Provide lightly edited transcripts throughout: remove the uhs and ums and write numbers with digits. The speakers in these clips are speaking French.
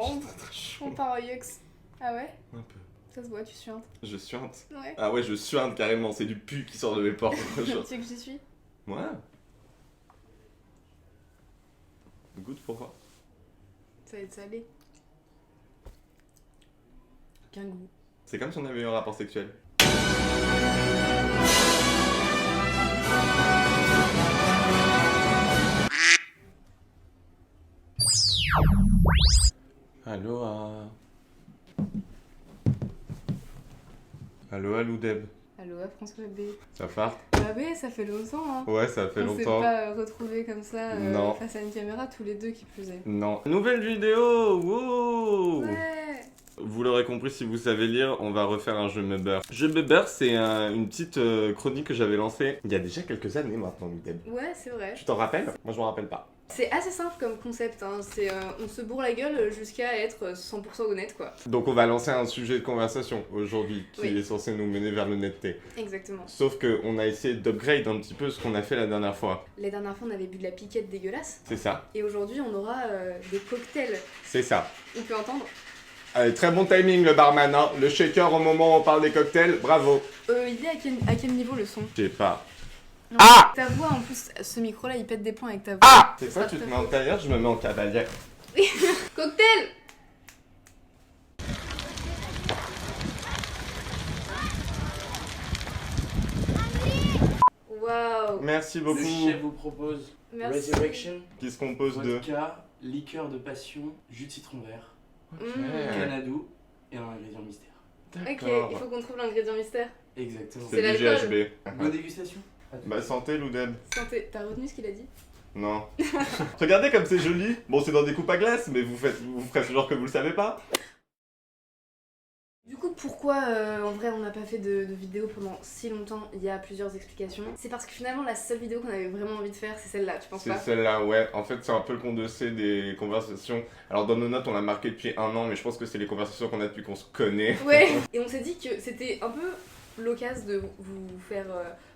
Oh, très chaud. on part en yux. Ah ouais? Un peu. Ça se voit, tu suintes. Je suinte. Ouais. Ah ouais, je suinte carrément, c'est du pu qui sort de mes pores. Tu sais que j'y suis? Ouais. Goûte pour voir. Ça va être salé. Aucun goût. C'est comme si on avait eu un rapport sexuel. Aloha. Aloha Loudeb. Aloha François B. Ça farte? Bah ouais, ça fait longtemps hein. Ouais, ça fait On s'est longtemps. pas retrouvés comme ça Non. face à une caméra tous les deux qui plus est. Non. Nouvelle vidéo! Wow! Ouais. Vous l'aurez compris si vous savez lire, on va refaire un jeu Mubber. Jeu Mubber, c'est une petite chronique que j'avais lancée il y a déjà quelques années maintenant, Loudeb. Ouais, c'est vrai. Tu t'en rappelles? Moi je m'en rappelle pas. C'est assez simple comme concept, hein. C'est on se bourre la gueule jusqu'à être 100% honnête quoi. Donc on va lancer un sujet de conversation aujourd'hui qui Oui. est censé nous mener vers l'honnêteté. Exactement. Sauf qu'on a essayé d'upgrade un petit peu ce qu'on a fait la dernière fois. La dernière fois on avait bu de la piquette dégueulasse. C'est ça, Et aujourd'hui on aura des cocktails. c'est ça. On peut entendre. Allez, très bon timing le barman, hein. Le shaker au moment où on parle des cocktails, bravo. Il est à quel niveau le son? Je sais pas. Non. Ah! Ta voix en plus, ce micro là il pète des plombs avec ta voix. Ah! C'est Ça quoi, tu te te fait mets en tailleur, je me mets en cavalière. Cocktail! Waouh! Merci Le beaucoup. chef vous propose Merci. Resurrection, Qui se compose de... vodka, liqueur de passion, jus de citron vert, Mmh. canadou et un ingrédient mystère. Ok, D'accord. il faut qu'on trouve l'ingrédient mystère. Exactement. C'est C'est du l'alcool. GHB. Bonne dégustation. Bah santé Loudeb. Santé, t'as retenu ce qu'il a dit? Non. Regardez comme c'est joli. Bon, c'est dans des coupes à glace, mais vous ferez ce genre que vous le savez pas. Du coup, pourquoi en vrai on n'a pas fait de vidéo pendant si longtemps? Il y a plusieurs explications. C'est parce que finalement la seule vidéo qu'on avait vraiment envie de faire c'est celle-là, tu penses C'est pas? celle-là, ouais. En fait, c'est un peu le condensé des conversations. Alors, dans nos notes, on l'a marqué depuis 1 an, mais je pense que c'est les conversations qu'on a depuis qu'on se connaît. Ouais. Et on s'est dit que c'était un peu l'occasion de vous faire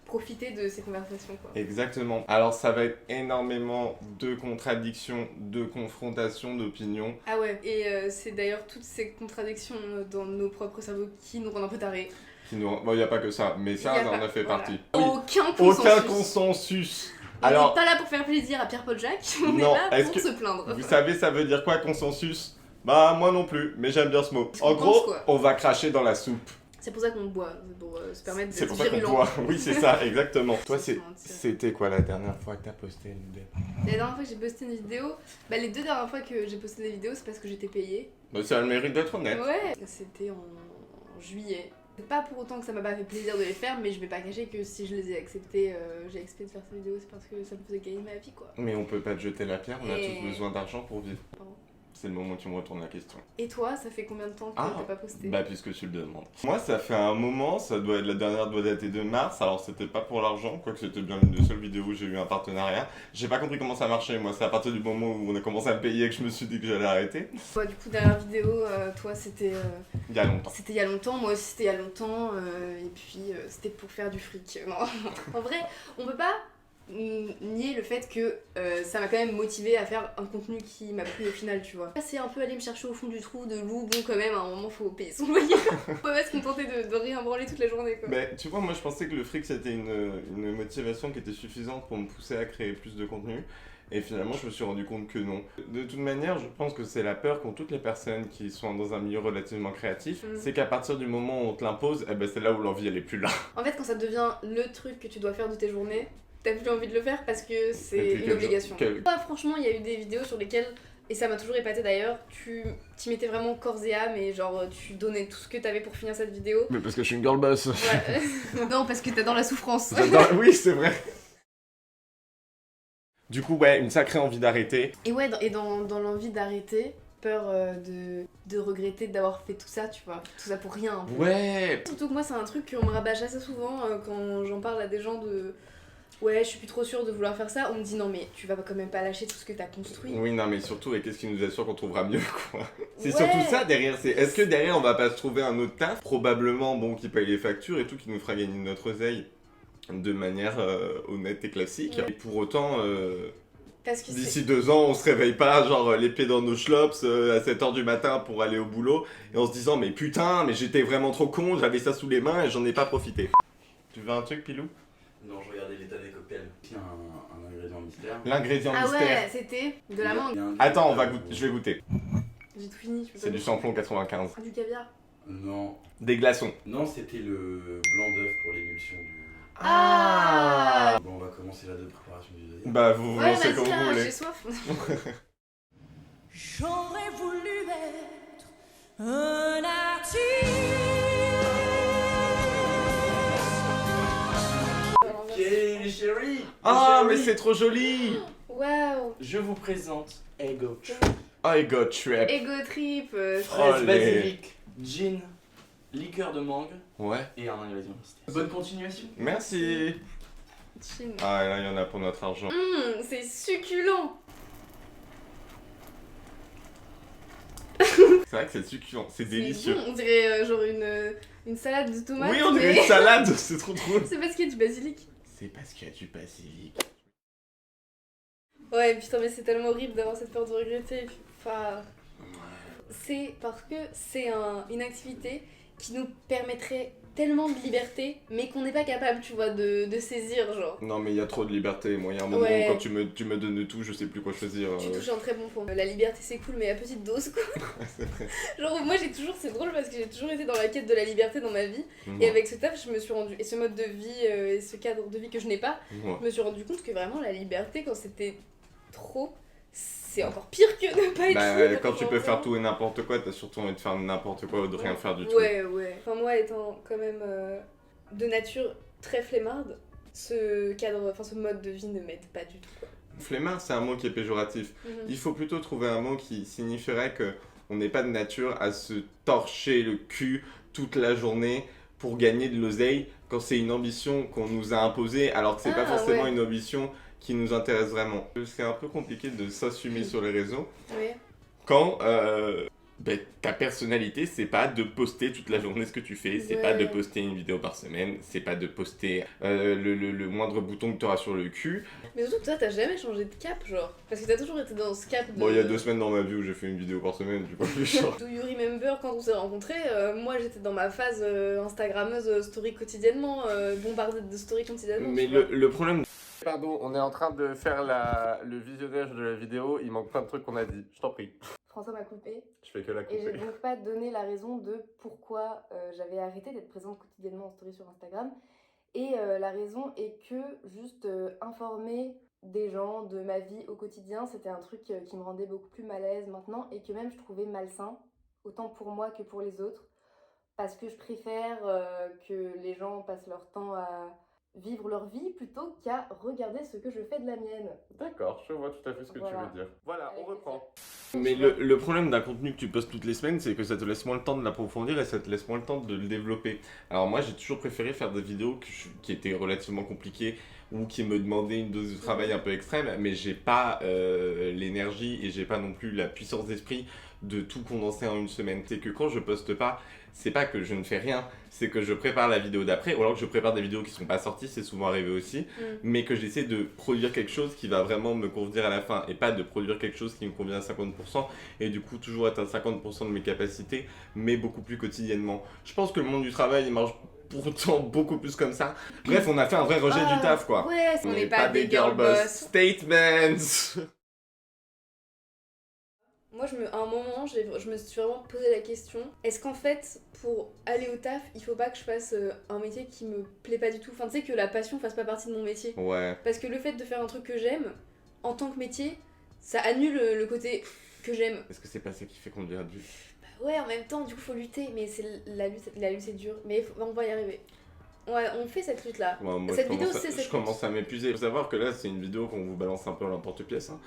profiter de ces conversations quoi. Exactement. Alors, ça va être énormément de contradictions, de confrontations, d'opinions. Ah ouais. Et c'est d'ailleurs toutes ces contradictions dans nos propres cerveaux qui nous rendent un peu tarés. Bon, il n'y a pas que ça, mais ça, Il y a ça en pas- a fait voilà. partie. Oui. Aucun consensus. Aucun consensus. On Alors, n'est pas là pour faire plaisir à Pierre-Paul Jacques, on Non, est là est-ce pour que- se plaindre. vous savez, ça veut dire quoi, consensus? Bah, moi non plus, mais j'aime bien ce mot. Je En pense, gros, quoi. on va cracher dans la soupe. C'est pour ça qu'on boit, pour se permettre C'est d'être pour ça qu'on virulent. boit. Oui, c'est ça, exactement. Toi, Sans se mentir. c'était quoi la dernière fois que t'as posté une vidéo? La dernière fois que j'ai posté une vidéo, bah les 2 dernières fois que j'ai posté des vidéos, c'est parce que j'étais payée. Bah, ça a le mérite d'être honnête. Ouais, c'était en juillet. C'est pas pour autant que ça m'a pas fait plaisir de les faire, mais je vais pas cacher que si je les ai acceptés, j'ai accepté de faire ces vidéos, c'est parce que ça me faisait gagner ma vie quoi. Mais on peut pas te jeter la pierre, on a Et- tous besoin d'argent pour vivre. Pardon. C'est le moment où tu me retournes la question. Et toi, ça fait combien de temps que Ah, t'as pas posté? Bah, puisque tu le demandes. Moi, ça fait un moment, ça doit être la dernière doit dater de mars, alors c'était pas pour l'argent, quoique c'était bien l'une des seules vidéos où j'ai eu un partenariat. J'ai pas compris comment ça marchait, moi, c'est à partir du moment où on a commencé à me payer que je me suis dit que j'allais arrêter. Ouais, du coup, dernière vidéo, toi c'était Il y a longtemps. il y a longtemps, moi aussi c'était il y a longtemps, et puis c'était pour faire du fric. Non, en vrai, on peut pas nier le fait que ça m'a quand même motivé à faire un contenu qui m'a plu au final, tu vois. C'est un peu aller me chercher au fond du trou de loup, bon quand même, à un moment faut payer son loyer. Faut pas se contenter de rien branler toute la journée quoi. Mais tu vois, moi je pensais que le fric c'était une motivation qui était suffisante pour me pousser à créer plus de contenu. Et finalement, je me suis rendu compte que non. De toute manière, je pense que c'est la peur qu'ont toutes les personnes qui sont dans un milieu relativement créatif. Mhm. C'est qu'à partir du moment où on te l'impose, eh ben, c'est là où l'envie elle est plus là. En fait, quand ça devient le truc que tu dois faire de tes journées, t'as plus envie de le faire parce que Et c'est puis une quel obligation. jour- quel- Moi, franchement, il y a eu des vidéos sur lesquelles, et ça m'a toujours épaté d'ailleurs, tu t'y mettais vraiment corps et âme et genre tu donnais tout ce que t'avais pour finir cette vidéo. Mais parce que je suis une girl boss. Ouais. Non, parce que t'es dans la souffrance. Oui, c'est vrai. Du coup, ouais, une sacrée envie d'arrêter. Et ouais, dans l'envie d'arrêter, peur de regretter d'avoir fait tout ça, tu vois. Tout ça pour rien. Un peu. Ouais. Surtout que moi, c'est un truc qu'on me rabâche assez souvent quand j'en parle à des gens de. Ouais, je suis plus trop sûre de vouloir faire ça. On me dit non, mais tu vas quand même pas lâcher tout ce que t'as construit. Oui, non, mais surtout, et qu'est-ce qui nous assure qu'on trouvera mieux, quoi. C'est Ouais. surtout ça derrière. Est-ce que derrière, on va pas se trouver un autre taf, probablement, bon, qui paye les factures et tout, qui nous fera gagner notre oseille de manière honnête et classique. Ouais. Et pour autant, Parce que D'ici 2 ans, on se réveille pas, genre les pieds dans nos schlops à 7h du matin pour aller au boulot, et en se disant mais putain, mais j'étais vraiment trop con, j'avais ça sous les mains et j'en ai pas profité. Tu veux un truc, Pilou? Non, je regardais l'état des cocktails. Il y a un ingrédient mystère. L'ingrédient Ah mystère. ouais, c'était de la mangue. Attends, je vais goûter. J'ai tout fini. C'est du samplon 95. Du caviar. Non. Des glaçons. Non, c'était le blanc d'œuf pour l'émulsion du... Ah Bon, on va commencer la préparation du deuxième. Bah vous vous Ouais, lancez vas-y comme vous là, voulez. j'ai soif. J'aurais voulu être un artiste. Ok, chérie. Ah Chérie. mais c'est trop joli. Waouh. Je vous présente Ego Trip. I got trap. Ego trip. Fraise, Olé. basilic, gin, liqueur de mangue Ouais. et un ingrédient mystère. Bonne continuation. Merci. Chin. Ah et là il y en a pour notre argent. C'est succulent. C'est vrai que c'est succulent, c'est C'est délicieux. bon, on dirait genre une salade de tomates. Oui on dirait mais une salade, c'est trop drôle. c'est parce qu'il y a du basilic. C'est parce qu'il y a du basilic. Ouais, putain, mais c'est tellement horrible d'avoir cette peur de regretter. Et puis, enfin, c'est parce que c'est une activité qui nous permettrait tellement de liberté, mais qu'on n'est pas capable, tu vois, de saisir, genre. Non mais il y a trop de liberté, moi il y a un moment Ouais. où quand tu me donnes de tout, je sais plus quoi choisir. Tu touches un très bon point. La liberté c'est cool, mais à petite dose, quoi. C'est vrai. Genre, moi j'ai toujours, c'est drôle parce que j'ai toujours été dans la quête de la liberté dans ma vie. Et avec ce taf, je me suis rendu, et ce mode de vie, et ce cadre de vie que je n'ai pas, Moi. je me suis rendu compte que vraiment la liberté, quand c'était trop, c'est encore pire que ne pas être Bah, libre, quand tu genre, peux faire vraiment. tout et n'importe quoi, t'as surtout envie de faire n'importe quoi ou de rien faire du tout. Ouais, ouais. Enfin, moi étant quand même de nature très flemmarde, ce cadre, enfin ce mode de vie ne m'aide pas du tout, quoi. Flemmard, c'est un mot qui est péjoratif. Il faut plutôt trouver un mot qui signifierait que on n'est pas de nature à se torcher le cul toute la journée pour gagner de l'oseille quand c'est une ambition qu'on nous a imposée alors que c'est pas Ah, forcément ouais. une ambition qui nous intéresse vraiment. C'est un peu compliqué de s'assumer sur les réseaux Ouais. quand ta personnalité, c'est pas de poster toute la journée ce que tu fais, c'est Ouais. pas de poster une vidéo par semaine, c'est pas de poster le moindre bouton que tu auras sur le cul. Mais surtout, toi, t'as jamais changé de cap, genre. Parce que t'as toujours été dans ce cap de. Bon, il y a 2 semaines dans ma vie où j'ai fait une vidéo par semaine, du coup, plus genre. Do you remember quand on s'est rencontrés, moi j'étais dans ma phase Instagrammeuse story quotidiennement, bombardée de stories quotidiennement. Mais tu vois. le problème. Pardon, on est en train de faire le visionnage de la vidéo, il manque plein de trucs qu'on a dit. Je t'en prie. François m'a coupé. Je fais que la Et j'ai couper. donc pas donné la raison de pourquoi j'avais arrêté d'être présente quotidiennement en story sur Instagram. Et la raison est que juste informer des gens de ma vie au quotidien, c'était un truc qui me rendait beaucoup plus mal à l'aise maintenant et que même je trouvais malsain, autant pour moi que pour les autres. Parce que je préfère que les gens passent leur temps à vivre leur vie plutôt qu'à regarder ce que je fais de la mienne. D'accord, je vois tout à fait ce que Voilà. tu veux dire. Voilà, Avec on reprend. plaisir. Mais le problème d'un contenu que tu postes toutes les semaines, c'est que ça te laisse moins le temps de l'approfondir et ça te laisse moins le temps de le développer. Alors moi, j'ai toujours préféré faire des vidéos qui étaient relativement compliquées ou qui me demandaient une dose de travail un peu extrême, mais j'ai pas l'énergie et j'ai pas non plus la puissance d'esprit de tout condenser en une semaine. C'est que quand je poste pas, c'est pas que je ne fais rien, c'est que je prépare la vidéo d'après, ou alors que je prépare des vidéos qui sont pas sorties, c'est souvent arrivé aussi, mais que j'essaie de produire quelque chose qui va vraiment me convenir à la fin, et pas de produire quelque chose qui me convient à 50%, et du coup toujours atteindre 50% de mes capacités, mais beaucoup plus quotidiennement. Je pense que le monde du travail, il marche pourtant beaucoup plus comme ça. Bref, on a fait un vrai rejet du taf, quoi. Ouais, on n'est pas des girl boss. Statements. Moi, à un moment, je me suis vraiment posé la question, est-ce qu'en fait, pour aller au taf, il faut pas que je fasse un métier qui me plaît pas du tout? Enfin, tu sais, que la passion fasse pas partie de mon métier. Ouais. Parce que le fait de faire un truc que j'aime, en tant que métier, ça annule le côté que j'aime. Est-ce que c'est pas ça qui fait qu'on devient adulte? Bah ouais, en même temps, du coup, faut lutter, mais la lutte c'est dur. Mais on va y arriver. Ouais, on fait cette lutte-là. Ouais, moi, Cette je vidéo, commence c'est à, cette je commence à m'épuiser. Faut savoir que là, c'est une vidéo qu'on vous balance un peu à l'emporte-pièce. Hein.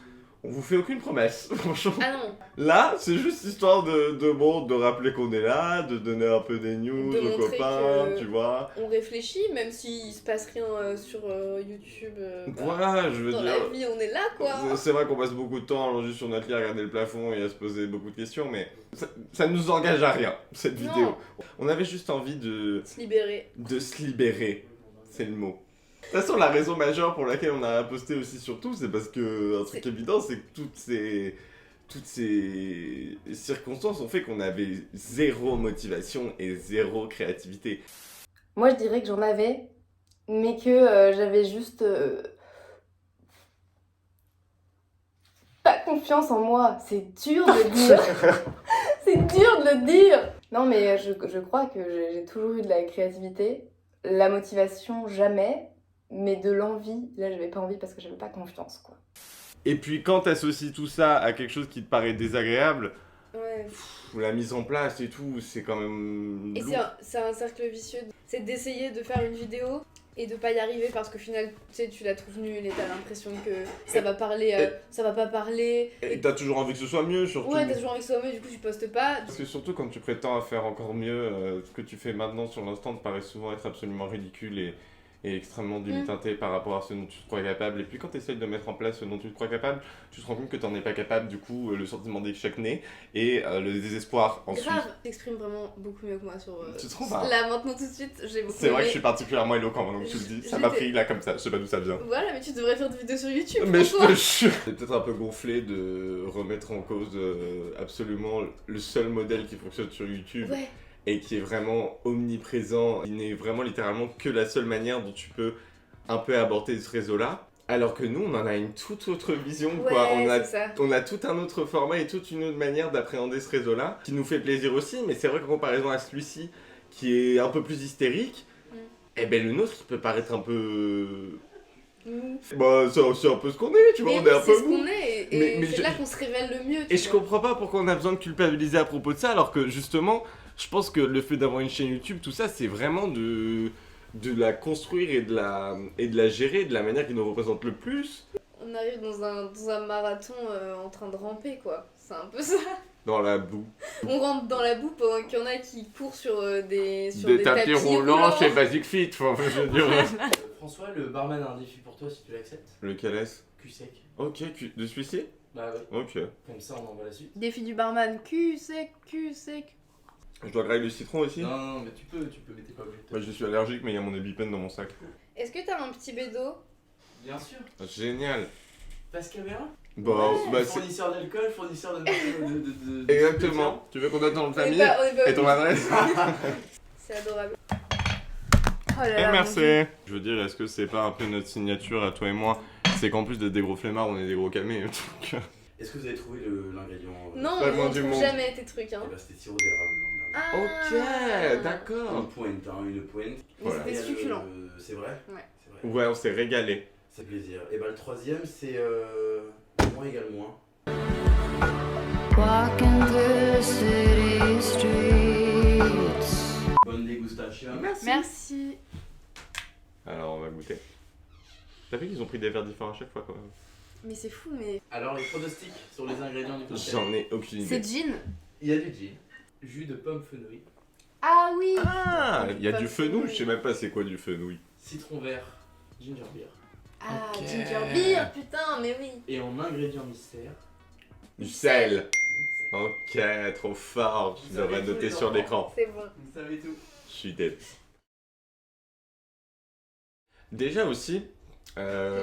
On vous fait aucune promesse, franchement. Ah non, Là, c'est juste histoire de rappeler qu'on est là, de donner un peu des news De aux montrer copains, que- tu vois. on réfléchit, même s'il se passe rien sur YouTube. Bah, Voilà, je veux dans dire. la vie, on est là, quoi. C'est vrai qu'on passe beaucoup de temps allongé sur notre lit à regarder le plafond et à se poser beaucoup de questions, mais ça nous engage à rien, cette vidéo. Non. On avait juste envie Se libérer. de se libérer, c'est le mot. De toute façon, la raison majeure pour laquelle on a posté aussi sur tout, c'est parce que un truc évident, c'est que toutes ces circonstances ont fait qu'on avait zéro motivation et zéro créativité. Moi, je dirais que j'en avais, mais que j'avais juste pas confiance en moi. C'est dur de le dire. C'est dur de le dire. Non, mais je crois que j'ai toujours eu de la créativité. La motivation, jamais. Mais de l'envie, là, j'avais pas envie parce que j'avais pas confiance, quoi. Et puis quand t'associes tout ça à quelque chose qui te paraît désagréable, Ouais. la mise en place et tout, c'est quand même Et lourd. c'est un cercle vicieux. C'est d'essayer de faire une vidéo et de pas y arriver parce qu'au final, tu sais, tu la trouves nulle et t'as l'impression que ça va parler, ça va pas parler. Et t'as toujours envie que ce soit mieux, surtout. Ouais, t'as toujours envie que ce soit mieux, du coup, tu postes pas. Parce que surtout quand tu prétends à faire encore mieux, ce que tu fais maintenant sur l'instant te paraît souvent être absolument ridicule et extrêmement dilettanté par rapport à ce dont tu te crois capable. Et puis quand tu essayes de mettre en place ce dont tu te crois capable, tu te rends compte que t'en es pas capable, du coup le sentiment d'échec naît et le désespoir ensuite. Grave, t'exprimes vraiment beaucoup mieux que moi sur... Tu te rends pas. Là, maintenant, tout de suite, j'ai beaucoup C'est vrai que aimé. je suis particulièrement éloquent, donc tu le dis. Ça m'a pris là comme ça, je sais pas d'où ça vient. Voilà, mais tu devrais faire des vidéos sur YouTube. Mais je franchement. te jure. C'est peut-être un peu gonflé de remettre en cause absolument le seul modèle qui fonctionne sur YouTube. Ouais. Et qui est vraiment omniprésent, il n'est vraiment littéralement que la seule manière dont tu peux un peu aborder ce réseau-là, alors que nous, on en a une toute autre vision, quoi. Ouais, c'est ça. On a tout un autre format et toute une autre manière d'appréhender ce réseau-là, qui nous fait plaisir aussi, mais c'est vrai qu'en comparaison à celui-ci, qui est un peu plus hystérique, eh ben le nôtre, il peut paraître un peu... Bah, c'est aussi un peu ce qu'on est, tu vois, Mais on oui, est un c'est peu ce mou. qu'on est, et Mais c'est je- là qu'on se révèle le mieux. Et je comprends pas pourquoi on a besoin de culpabiliser à propos de ça, alors que justement, je pense que le fait d'avoir une chaîne YouTube, tout ça, c'est vraiment de la construire et de la gérer de la manière qui nous représente le plus. On arrive dans un marathon en train de ramper, quoi. C'est un peu ça. Dans la boue. On rentre dans la boue pendant qu'il y en a qui courent sur des tapis roulants chez Basic Fit, enfin, je veux dire. François, le barman a un défi pour toi si tu l'acceptes. Lequel est-ce? Cul sec. Ok, de celui-ci? Bah ouais. Ok. Comme ça, on envoie la suite. Défi du barman, cul sec, cul sec. Je dois grailler le citron aussi? Non, non, mais tu peux, mais t'es pas obligé. Moi je suis allergique, mais il y a mon EpiPen dans mon sac. Est-ce que t'as un petit bédo? Bien sûr. Génial. Passe caméra. Bah, bah c'est... Fournisseur d'alcool, fournisseur de Exactement. Tu veux qu'on donne ton nom de On est famille pas et ton obligé. adresse? C'est adorable. Oh là Et là, mon merci. Dieu. Je veux dire, est-ce que c'est pas un peu notre signature à toi et moi? C'est qu'en plus d'être des gros flemmards, on est des gros camés. Donc... Est-ce que vous avez trouvé l'ingrédient Non, Pas loin on du trouve monde. jamais tes trucs, hein. Eh bah, c'était sirop d'érable dans le dernier. Ah. Ok, d'accord. Une pointe, hein, une pointe. Mais Voilà. c'était Et, succulent. C'est vrai. Ouais. C'est vrai. Ouais, on s'est régalé. C'est plaisir. Et bah le troisième, c'est moins égale moins. Walking through the city streets. Bonne dégustation. Merci. Alors, on va goûter. T'as vu qu'ils ont pris des verres différents à chaque fois quand même? Mais c'est fou, mais... Alors les pronostics sur les ingrédients du cocktail. J'en ai aucune idée. C'est gin. Il y a du gin, jus de pomme fenouil, Ah oui. Ah, il y a du fenouil, je sais même pas c'est quoi du fenouil. citron vert, ginger beer. Ah, Ok. ginger beer, putain, mais oui. Et en ingrédient mystère, Du sel. Ok, trop fort. Je Vous avez devrais tous noter les sur enfants. l'écran. C'est bon. vous savez tout. Je suis dead. Déjà aussi...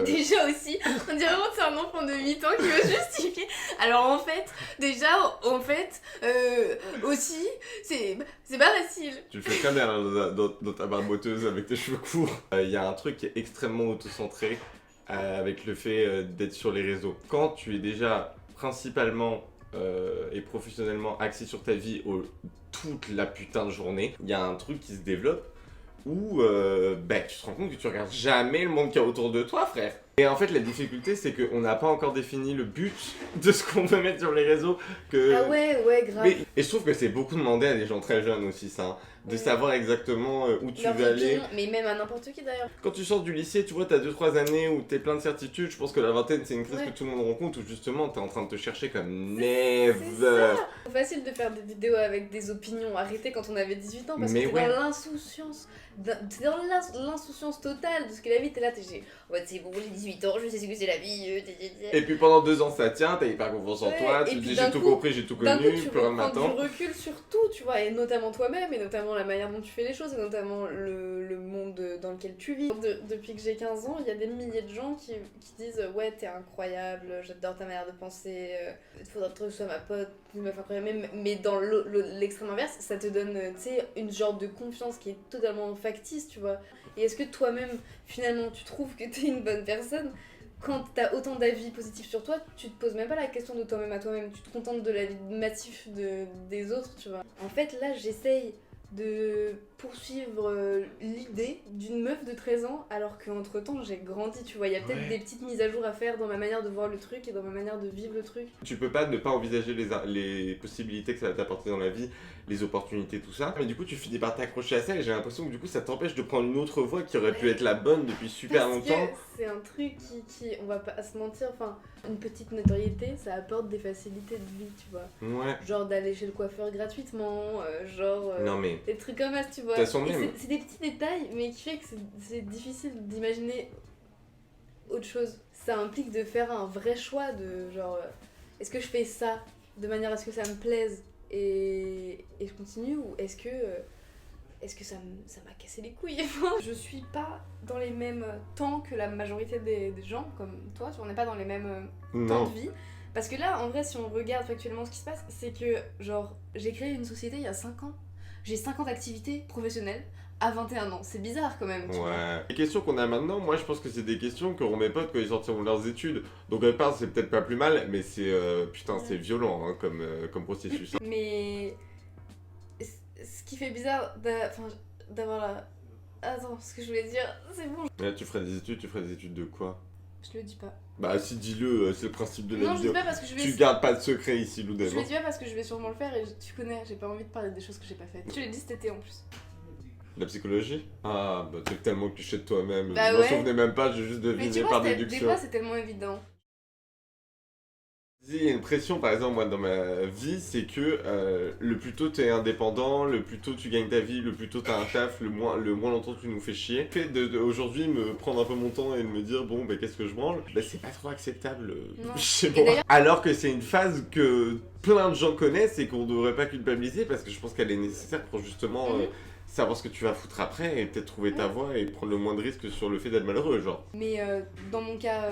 Déjà aussi, on dirait vraiment que c'est un enfant de 8 ans qui veut justifier. Alors en fait, aussi, c'est pas facile. Tu le fais très bien là, dans ta barboteuse avec tes cheveux courts. Il y a un truc qui est extrêmement autocentré avec le fait d'être sur les réseaux. Quand tu es déjà principalement et professionnellement axé sur ta vie toute la putain de journée, il y a un truc qui se développe où tu te rends compte que tu regardes jamais le monde qu'il y a autour de toi, frère. Et en fait, la difficulté, c'est qu'on n'a pas encore défini le but de ce qu'on veut mettre sur les réseaux. Ah ouais, grave. Et je trouve que c'est beaucoup demandé à des gens très jeunes aussi, ça. Hein, de Ouais. savoir exactement où tu Leur vas aller. opinion, mais même à n'importe qui d'ailleurs. Quand tu sors du lycée, tu vois, t'as 2-3 années où t'es plein de certitudes. Je pense que la vingtaine, c'est une crise Ouais. que tout le monde rencontre où justement t'es en train de te chercher comme C'est never. ça. C'est facile de faire des vidéos avec des opinions arrêtées quand on avait 18 ans parce Mais que t'es ouais. dans l'insouciance. T'es dans l'insouciance totale de ce que la vie, t'es là, t'es ouais, c'est bon, j'ai 18 ans, je sais ce que c'est la vie. Et puis pendant 2 ans ça tient, t'as hyper confiance en Ouais, toi, et tu te puis dis d'un j'ai tout coup- compris, j'ai tout D'un coup, connu, tu plus rien ne vas prendre m'attend. du recul sur tout, tu vois, et notamment toi-même, et notamment la manière dont tu fais les choses, et notamment le monde dans lequel tu vis. Depuis que j'ai 15 ans, il y a des milliers de gens qui disent ouais, t'es incroyable, j'adore ta manière de penser, il faudra que tu sois ma pote, une meuf incroyable. Mais dans l'extrême inverse, ça te donne, tu sais, une genre de confiance qui est totalement factice, tu vois. Et est-ce que toi-même, finalement, tu trouves que t'es une bonne personne ? Quand t'as autant d'avis positifs sur toi, tu te poses même pas la question de toi-même à toi-même, tu te contentes de l'avis massif des autres, tu vois. En fait, là, j'essaye de poursuivre l'idée d'une meuf de 13 ans, alors qu'entre temps, j'ai grandi, tu vois. Il y a peut-être des petites mises à jour à faire dans ma manière de voir le truc et dans ma manière de vivre le truc. Tu peux pas ne pas envisager les possibilités que ça va t'apporter dans la vie, les opportunités, tout ça. Mais du coup, tu finis par t'accrocher à ça et j'ai l'impression que du coup, ça t'empêche de prendre une autre voie qui aurait pu être la bonne depuis super Parce longtemps. que c'est un truc qui, on va pas se mentir, enfin, une petite notoriété, ça apporte des facilités de vie, tu vois. Ouais. Genre d'aller chez le coiffeur gratuitement, Non mais, des trucs comme ça, tu vois. De toute façon, Et même- c'est des petits détails, mais qui fait que c'est difficile d'imaginer autre chose. Ça implique de faire un vrai choix de genre, est-ce que je fais ça de manière à ce que ça me plaise et je continue, ou est-ce que ça m'a cassé les couilles? Je suis pas dans les mêmes temps que la majorité des gens comme toi, on n'est pas dans les mêmes temps non. de vie. Parce que là, en vrai, si on regarde factuellement ce qui se passe, c'est que, genre, j'ai créé une société il y a 5 ans. J'ai 5 ans d'activité professionnelle à 21 ans. C'est bizarre quand même, tu vois. Ouais. Les questions qu'on a maintenant, moi je pense que c'est des questions qu'auront mes potes quand ils sortiront de leurs études. Donc à part, c'est peut-être pas plus mal, mais c'est putain, c'est violent hein, comme processus. Mais ce qui fait bizarre d'avoir la... Attends, ce que je voulais dire, c'est bon. Là, tu ferais des études de quoi? Je le dis pas. Bah si, dis-le, c'est le principe de la Non, je vidéo. dis pas parce que je vais... Tu gardes pas de secret ici, Loudem. Je le dis pas parce que je vais sûrement le faire et tu connais, j'ai pas envie de parler des choses que j'ai pas faites. Je l'ai dit cet été en plus. La psychologie? Ah, bah t'es tellement cliché de toi-même. Bah je m'en ouais. souvenais même pas, j'ai juste Mais deviné tu par vois, des déduction. fois c'est tellement évident. Il y a une pression, par exemple, moi dans ma vie, c'est que le plus tôt t'es indépendant, le plus tôt tu gagnes ta vie, le plus tôt t'as un taf, le moins longtemps tu nous fais chier. Le fait aujourd'hui me prendre un peu mon temps et de me dire bon bah qu'est-ce que je branle, bah c'est pas trop acceptable Non. chez Et moi. d'ailleurs- Alors que c'est une phase que plein de gens connaissent et qu'on devrait pas culpabiliser parce que je pense qu'elle est nécessaire pour justement savoir ce que tu vas foutre après et peut-être trouver ta voie et prendre le moins de risques sur le fait d'être malheureux, genre. Mais dans mon cas,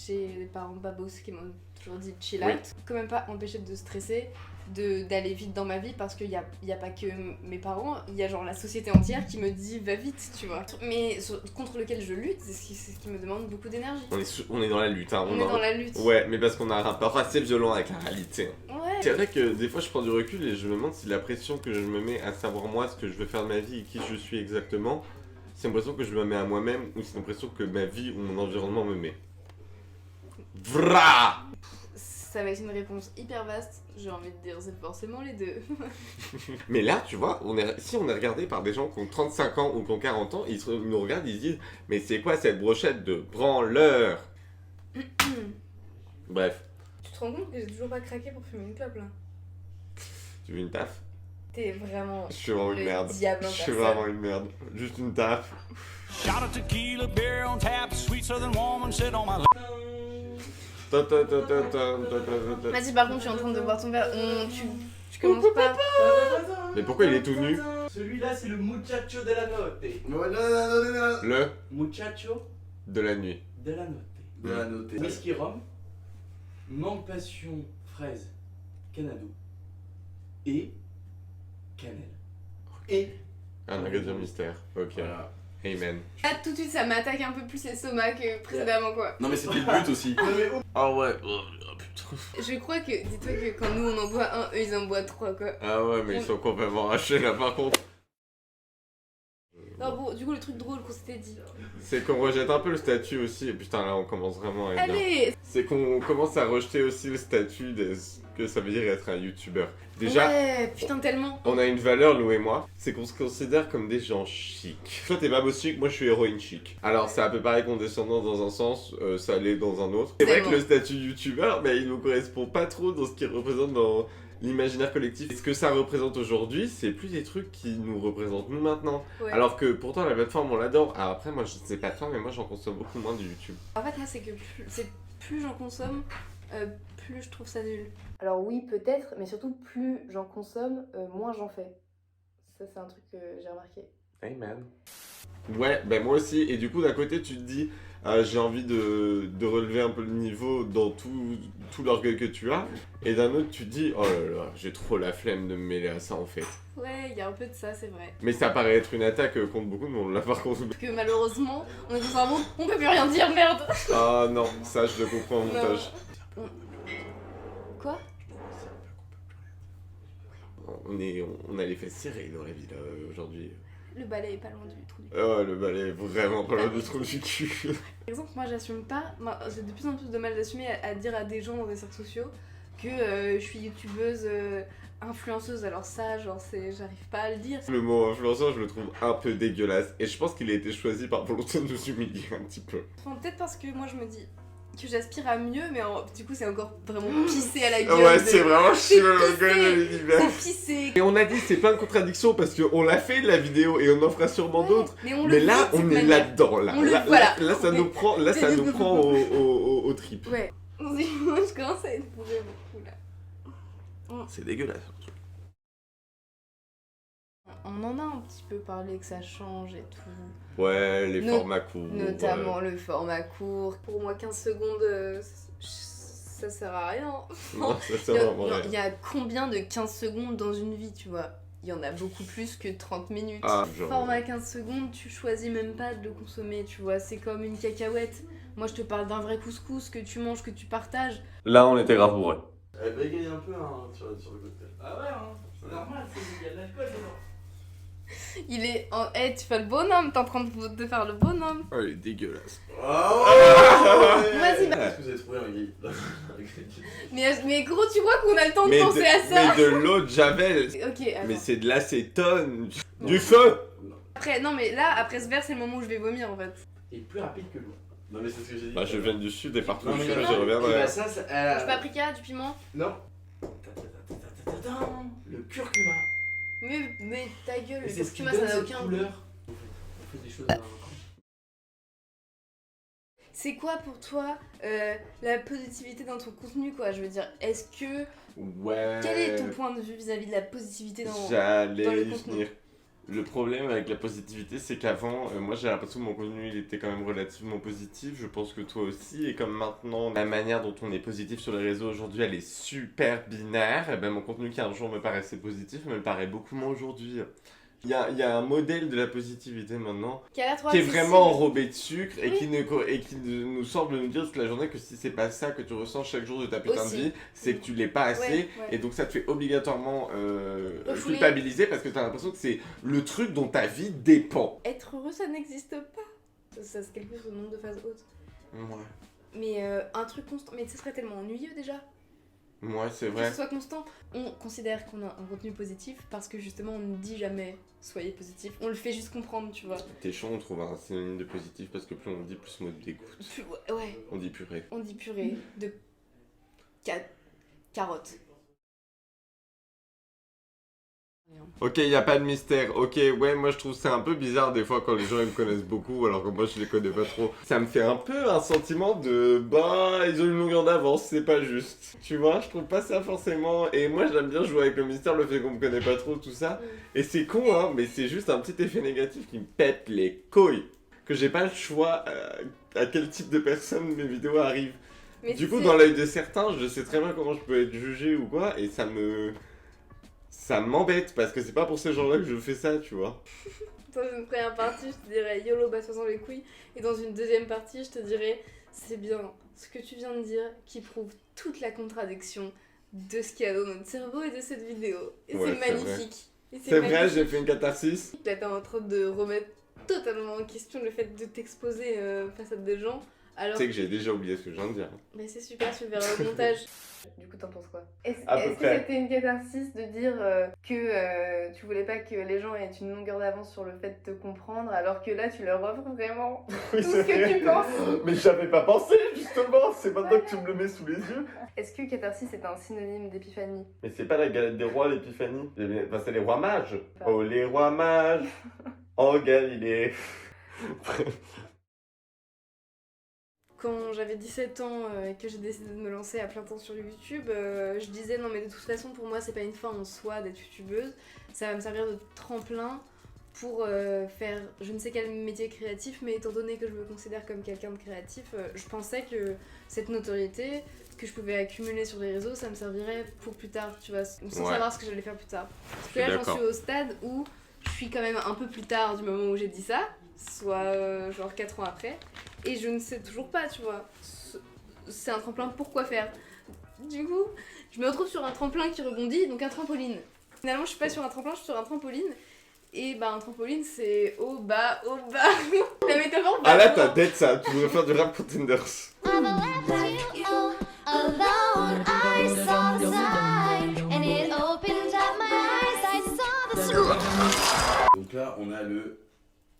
j'ai des parents babos qui m'ont toujours dit chill out. Oui. Quand même pas empêcher de stresser, d'aller vite dans ma vie parce qu'il y a pas que mes parents, il y a genre la société entière qui me dit va vite, tu vois. Mais contre lequel je lutte, c'est ce qui me demande beaucoup d'énergie. On est dans la lutte, hein. On est dans la lutte. Ouais, mais parce qu'on a un rapport assez violent avec la réalité. Ouais. C'est vrai que des fois je prends du recul et je me demande si la pression que je me mets à savoir moi ce que je veux faire de ma vie et qui je suis exactement, c'est une pression que je me mets à moi-même ou c'est une pression que ma vie ou mon environnement me met. Vra! Ça va être une réponse hyper vaste, j'ai envie de dire c'est forcément les deux. Mais là, tu vois, si on est regardé par des gens qui ont 35 ans ou qui ont 40 ans, ils nous regardent, ils se disent mais c'est quoi cette brochette de branleur? Bref, Tu te rends compte que j'ai toujours pas craqué pour fumer une clope là? tu veux une taf? T'es vraiment Je suis vraiment une le merde. diable en Je suis personne. vraiment une merde. Juste une taf. Shot of tequila, beer on tap, sweet southern woman sit on my lap. Vas-y, par contre, tu es en train de boire ton verre. Tu commences pas. Mais pourquoi il est tout nu? Celui-là, c'est le muchacho de la notte. Le Muchacho de la nuit. de la notte. De la noter. Whisky rhum, mangue passion, fraise, canado et cannelle. Et Un ingrédient mystère. Ok. Voilà. Amen. Là, tout de suite, ça m'attaque un peu plus l'estomac que précédemment, quoi. Non mais c'était le but aussi. Ah ouais. Oh, putain. Je crois que, dis-toi que quand nous on en boit un, eux ils en boivent 3, quoi. Ah ouais, mais ils sont complètement hachés là par contre. Non, bon, du coup, le truc drôle qu'on s'était dit. C'est qu'on rejette un peu le statut aussi. Et putain, là on commence vraiment à être bien. Allez! C'est qu'on commence à rejeter aussi le statut de ce que ça veut dire être un youtubeur. Déjà, Ouais, putain, tellement. on a une valeur, Lou et moi, c'est qu'on se considère comme des gens chics. Toi, t'es babos chic, moi je suis héroïne chic. Alors, c'est un peu pareil condescendant dans un sens, ça l'est dans un autre. C'est vrai que Tellement. le statut youtubeur, il nous correspond pas trop dans ce qu'il représente dans l'imaginaire collectif. Et ce que ça représente aujourd'hui, c'est plus des trucs qui nous représentent nous maintenant. Ouais. Alors que pourtant la plateforme on l'adore. Alors après moi je sais pas toi mais moi j'en consomme beaucoup moins de YouTube. En fait, moi, c'est que plus j'en consomme, plus je trouve ça nul. Alors oui, peut-être, mais surtout plus j'en consomme, moins j'en fais. Ça, c'est un truc que j'ai remarqué. Hey man. Ouais, ben moi aussi. Et du coup d'un côté tu te dis j'ai envie de relever un peu le niveau dans tout l'orgueil que tu as. Et d'un autre tu te dis oh là là j'ai trop la flemme de me mêler à ça en fait. Ouais, il y a un peu de ça, c'est vrai. Mais ça paraît être une attaque contre beaucoup de monde là par contre. Parce que malheureusement, on est dans un monde, on peut plus rien dire, merde. Ah non, ça je le comprends au montage. Quoi? On a les fesses serrées dans la vie là aujourd'hui. Le balai est pas loin du trou du cul. Oh le balai est vraiment pas loin du trou du cul. Par exemple, moi j'assume pas, j'ai de plus en plus de mal d'assumer à dire à des gens dans des cercles sociaux que je suis youtubeuse, influenceuse, alors ça, genre, j'arrive pas à le dire. Le mot influenceur je le trouve un peu dégueulasse et je pense qu'il a été choisi par volonté de nous humilier un petit peu. Enfin, peut-être parce que moi je me dis que j'aspire à mieux, mais du coup c'est encore vraiment pissé à la gueule. Ouais c'est vraiment chier C'est le gueule de pissé. l'univers. C'est pissé. Et on a dit c'est plein de contradictions parce qu'on l'a fait la vidéo et on en fera sûrement d'autres. Mais, on Mais le là fait de on cette est manière. là-dedans là. On le- Là, voilà. là, ça nous prend, là ça nous prend au trip. Ouais. Moi je commence à être bourrée beaucoup là. C'est dégueulasse. On en a un petit peu parlé que ça change et tout. Ouais, les No- formats courts. Notamment le format court. Pour moi 15 secondes, ça sert à rien. Non, ça Il sert y, a, vraiment rien. il y a combien de 15 secondes dans une vie, tu vois? Il y en a beaucoup plus que 30 minutes. Ah, genre... Format 15 secondes, tu choisis même pas de le consommer, tu vois. C'est comme une cacahuète. Moi, je te parle d'un vrai couscous que tu manges, que tu partages. Là, on était grave bourrés. Elle bégaye un peu hein, sur le cocktail. Ah ouais, hein, c'est normal, il y a de l'alcool dedans. Il est en... Eh, tu fais le bonhomme, t'es en train de faire le bonhomme. Oh, il est dégueulasse. Oh ouais. Vas-y, bah. Est-ce que vous avez trouvé un gay Mais gros, tu crois qu'on a le temps de Mais penser à ça? mais de l'eau de Javel. Ok, attends. Mais c'est de l'acétone. Du feu. Après, non, mais là, après ce verre, c'est le moment où je vais vomir en fait. Il est plus rapide que l'eau. Non mais c'est ce que j'ai dit. Bah, je viens du sud et partout Non, où je mais suis, non. je reviendrai. Bah ça, Du paprika, du piment. Non. Le curcuma. Mais ta gueule, Et le c'est ce qui curcuma, donne ça n'a cette aucun goût. couleur. On fait des choses C'est quoi pour toi la positivité dans ton contenu, quoi? Je veux dire, est-ce que... Ouais. Quel est ton point de vue vis-à-vis de la positivité dans le J'allais y contenu? venir. Le problème avec la positivité, c'est qu'avant, moi j'ai l'impression que mon contenu il était quand même relativement positif. Je pense que toi aussi. Et comme maintenant, la manière dont on est positif sur les réseaux aujourd'hui, elle est super binaire. Et ben mon contenu qui un jour me paraissait positif me paraît beaucoup moins aujourd'hui. Il y a un modèle de la positivité maintenant Qui a l'air trop qui est accessible. vraiment enrobé de sucre et Oui. qui nous semble nous dire toute la journée que si c'est pas ça que tu ressens chaque jour de ta putain Aussi. de vie, c'est que tu l'es pas assez. Ouais, ouais. Et donc ça te fait obligatoirement Refouler. culpabiliser parce que t'as l'impression que c'est le truc dont ta vie dépend. Être heureux, ça n'existe pas. Ça se calcule au nombre de phases hautes. Ouais. Mais un truc constant... Mais ce serait tellement ennuyeux déjà. Ouais, c'est Que vrai. ce soit constant. On considère qu'on a un contenu positif parce que justement on ne dit jamais soyez positif. On le fait juste comprendre, tu vois. T'es chaud, on trouve un synonyme de positif parce que plus on dit, plus on dégoûte. Ouais, On dit purée. on dit purée de carottes. Ok, y a pas de mystère. Ok, ouais, moi je trouve ça un peu bizarre des fois quand les gens ils me connaissent beaucoup alors que moi je les connais pas trop. Ça me fait un peu un sentiment de bah ils ont une longueur d'avance, c'est pas juste. Tu vois, je trouve pas ça forcément. Et moi j'aime bien jouer avec le mystère, le fait qu'on me connaît pas trop, tout ça. Et c'est con, hein, mais c'est juste un petit effet négatif qui me pète les couilles. Que j'ai pas le choix à quel type de personne mes vidéos arrivent. Mais Du coup, c'est- dans l'œil de certains, je sais très bien comment je peux être jugé ou quoi, et ça m'embête parce que c'est pas pour ces gens-là que je fais ça, tu vois. Dans une première partie, je te dirais YOLO, basse-toi les couilles. Et dans une deuxième partie, je te dirais c'est bien ce que tu viens de dire qui prouve toute la contradiction de ce qu'il y a dans notre cerveau et de cette vidéo. Et Ouais, c'est c'est magnifique. Et C'est vrai, magnifique. j'ai fait une catharsis. Là, t'es en train de remettre totalement en question le fait de t'exposer face à des gens Alors, Tu sais que j'ai déjà oublié ce que je viens de dire. mais c'est super, tu le verras au montage. Du coup, t'en penses quoi? Est-ce À peu que près. c'était une catharsis de dire que tu voulais pas que les gens aient une longueur d'avance sur le fait de te comprendre, alors que là, tu leur offres vraiment Oui, tout ce que tu penses? Mais j'avais pas pensé, justement. C'est maintenant que tu me le mets sous les yeux. Est-ce que catharsis est un synonyme d'épiphanie? Mais c'est pas la galette des rois, l'épiphanie. Enfin, c'est les rois mages. Oh, les rois mages en Galilée. Quand j'avais 17 ans et que j'ai décidé de me lancer à plein temps sur YouTube, je disais non mais de toute façon pour moi c'est pas une fin en soi d'être youtubeuse, ça va me servir de tremplin pour faire je ne sais quel métier créatif, mais étant donné que je me considère comme quelqu'un de créatif, je pensais que cette notoriété que je pouvais accumuler sur les réseaux, ça me servirait pour plus tard, tu vois, sans Ouais. savoir ce que j'allais faire plus tard. Parce que Je suis là j'en d'accord. suis au stade où je suis quand même un peu plus tard du moment où j'ai dit ça, soit genre 4 ans après. Et je ne sais toujours pas, tu vois. C'est un tremplin pour quoi faire. Du coup, je me retrouve sur un tremplin qui rebondit, donc un trampoline. Finalement, je suis pas sur un tremplin, je suis sur un trampoline. Et bah, un trampoline, c'est haut, bas, haut, bas. La métaphore. Ah là, t'as dead ça. Tu voudrais faire du rap pour Tinders. Alone, I saw the sign, and it opened up my eyes. I saw the sky. Donc là, on a le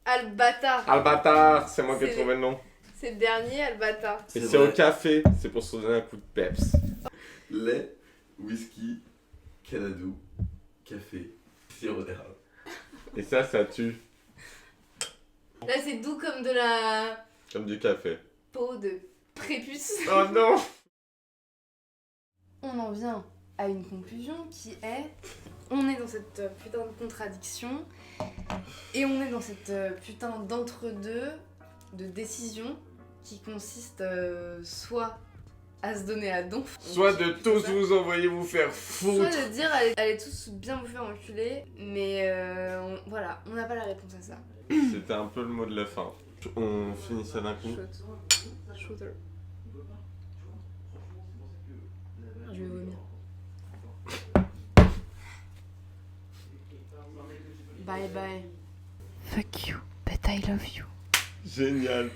Albata. Albatar, c'est moi qui ai C'est- trouvé le nom. C'est le dernier, Albata. Et C'est c'est vrai. au café, c'est pour se donner un coup de peps. lait, whisky, canadou, café, sirop d'érable. Et ça tue. Là, c'est doux comme de la Comme du café. peau de prépuce. Oh non! On en vient à une conclusion qui est on est dans cette putain de contradiction et on est dans cette putain d'entre-deux de décision qui consiste soit à se donner à donf, Soit de tous vous envoyer vous faire soit foutre. de dire allez tous bien vous faire enculer, mais voilà, on n'a pas la réponse à ça. C'était un peu le mot de la fin. On finit ça d'un coup. Shooter. Je vais vomir. Bye bye. Fuck you, but I love you. Génial.